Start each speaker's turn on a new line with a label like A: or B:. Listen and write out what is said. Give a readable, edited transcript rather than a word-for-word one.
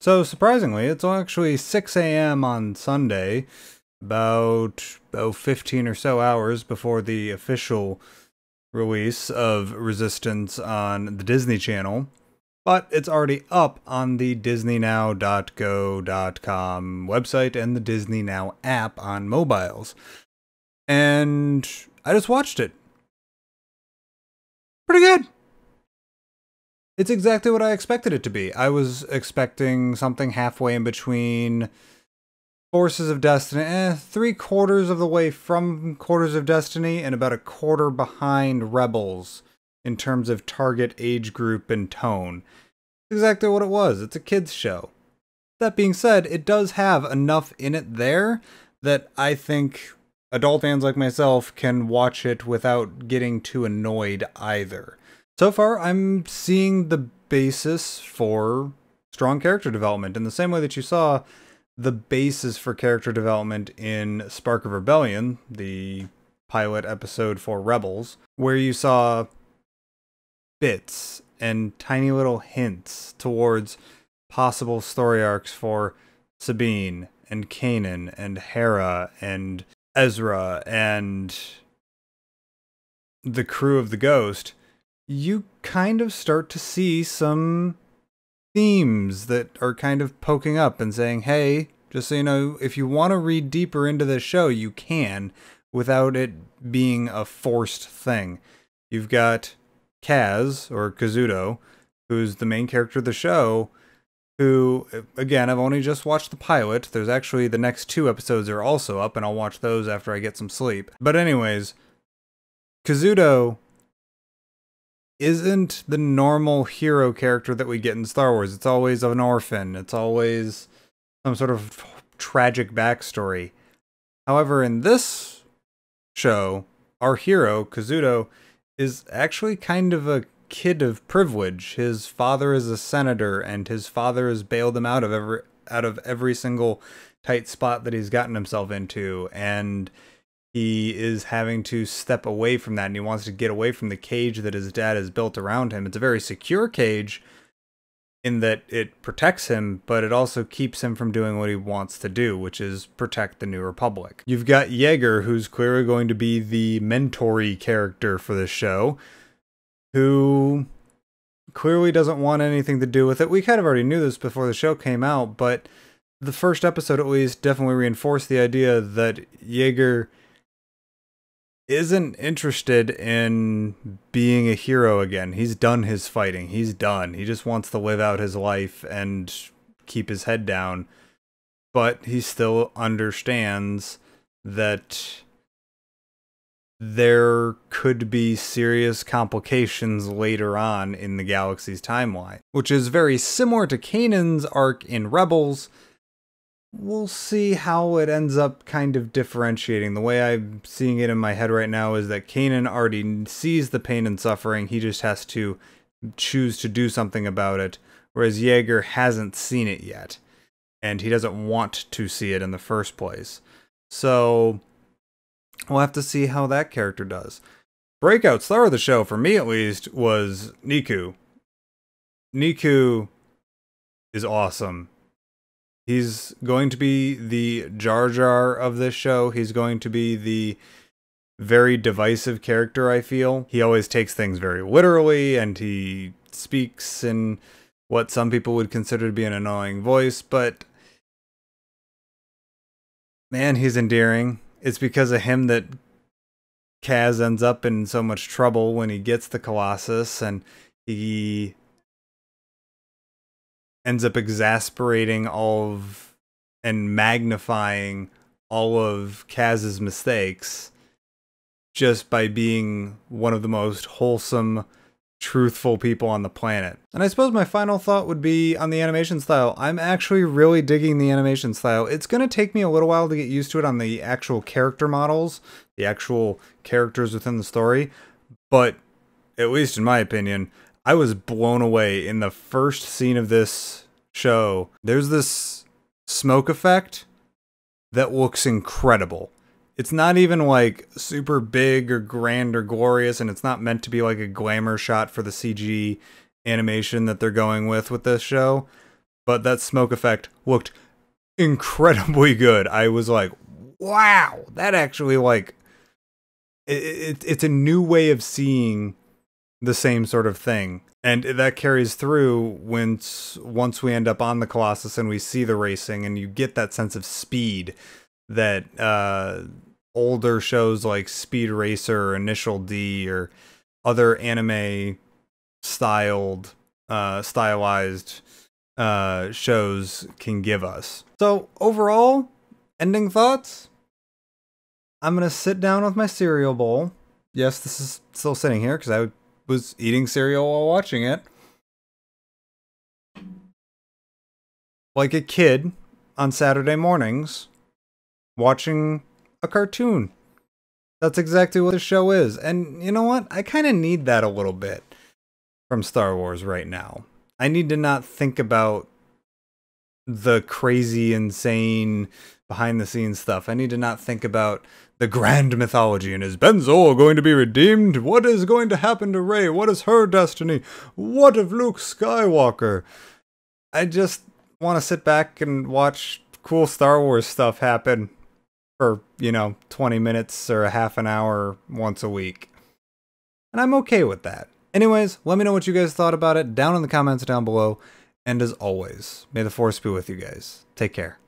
A: So surprisingly, it's actually 6 a.m. on Sunday, about 15 or so hours before the official release of Resistance on the Disney Channel, but it's already up on the disneynow.go.com website and the Disney Now app on mobiles. And I just watched it. Pretty good. It's exactly what I expected it to be. I was expecting something halfway in between Forces of Destiny, 3/4 of the way from Quarters of Destiny, and about a quarter behind Rebels in terms of target age group and tone. Exactly what it was. It's a kids show. That being said, it does have enough in it there that I think adult fans like myself can watch it without getting too annoyed either. So far, I'm seeing the basis for strong character development in the same way that you saw the basis for character development in Spark of Rebellion, the pilot episode for Rebels, where you saw bits and tiny little hints towards possible story arcs for Sabine and Kanan and Hera and Ezra and the crew of the Ghost. You kind of start to see some themes that are kind of poking up and saying, hey, just so you know, if you want to read deeper into this show, you can, without it being a forced thing. You've got Kaz, or Kazuto, who's the main character of the show, who, again, I've only just watched the pilot. There's actually the next 2 episodes are also up, and I'll watch those after I get some sleep. But anyways, Kazuto isn't the normal hero character that we get in Star Wars. It's always an orphan. It's always some sort of tragic backstory. However, in this show, our hero, Kazuto, is actually kind of a kid of privilege. His father is a senator, and his father has bailed him out of every single tight spot that he's gotten himself into, and he is having to step away from that, and he wants to get away from the cage that his dad has built around him. It's a very secure cage in that it protects him, but it also keeps him from doing what he wants to do, which is protect the New Republic. You've got Yeager, who's clearly going to be the mentor-y character for this show, who clearly doesn't want anything to do with it. We kind of already knew this before the show came out, but the first episode at least definitely reinforced the idea that Yeager isn't interested in being a hero again. He's done his fighting. He's done. He just wants to live out his life and keep his head down. But he still understands that there could be serious complications later on in the galaxy's timeline, which is very similar to Kanan's arc in Rebels. We'll see how it ends up kind of differentiating. The way I'm seeing it in my head right now is that Kanan already sees the pain and suffering. He just has to choose to do something about it, whereas Yeager hasn't seen it yet, and he doesn't want to see it in the first place. So we'll have to see how that character does. Breakout star of the show, for me at least, was Niku. Niku is awesome. He's going to be the Jar Jar of this show. He's going to be the very divisive character, I feel. He always takes things very literally, and he speaks in what some people would consider to be an annoying voice, but man, he's endearing. It's because of him that Kaz ends up in so much trouble when he gets the Colossus, and he ends up exasperating all of and magnifying all of Kaz's mistakes just by being one of the most wholesome, truthful people on the planet. And I suppose my final thought would be on the animation style. I'm actually really digging the animation style. It's going to take me a little while to get used to it on the actual character models, the actual characters within the story, but at least in my opinion, I was blown away in the first scene of this show. There's this smoke effect that looks incredible. It's not even like super big or grand or glorious, and it's not meant to be like a glamour shot for the CG animation that they're going with this show. But that smoke effect looked incredibly good. I was like, wow, that actually like it's a new way of seeing the same sort of thing. And that carries through once we end up on the Colossus and we see the racing, and you get that sense of speed that older shows like Speed Racer or Initial D or other anime stylized shows can give us. So overall, ending thoughts? I'm going to sit down with my cereal bowl. Yes, this is still sitting here because I was eating cereal while watching it. Like a kid on Saturday mornings watching a cartoon. That's exactly what the show is. And you know what? I kind of need that a little bit from Star Wars right now. I need to not think about the crazy, insane, behind-the-scenes stuff. I need to not think about the grand mythology and is Ben Zol going to be redeemed? What is going to happen to Rey? What is her destiny? What of Luke Skywalker? I just want to sit back and watch cool Star Wars stuff happen for, 20 minutes or a half an hour once a week. And I'm okay with that. Anyways, let me know what you guys thought about it down in the comments down below. And as always, may the Force be with you guys. Take care.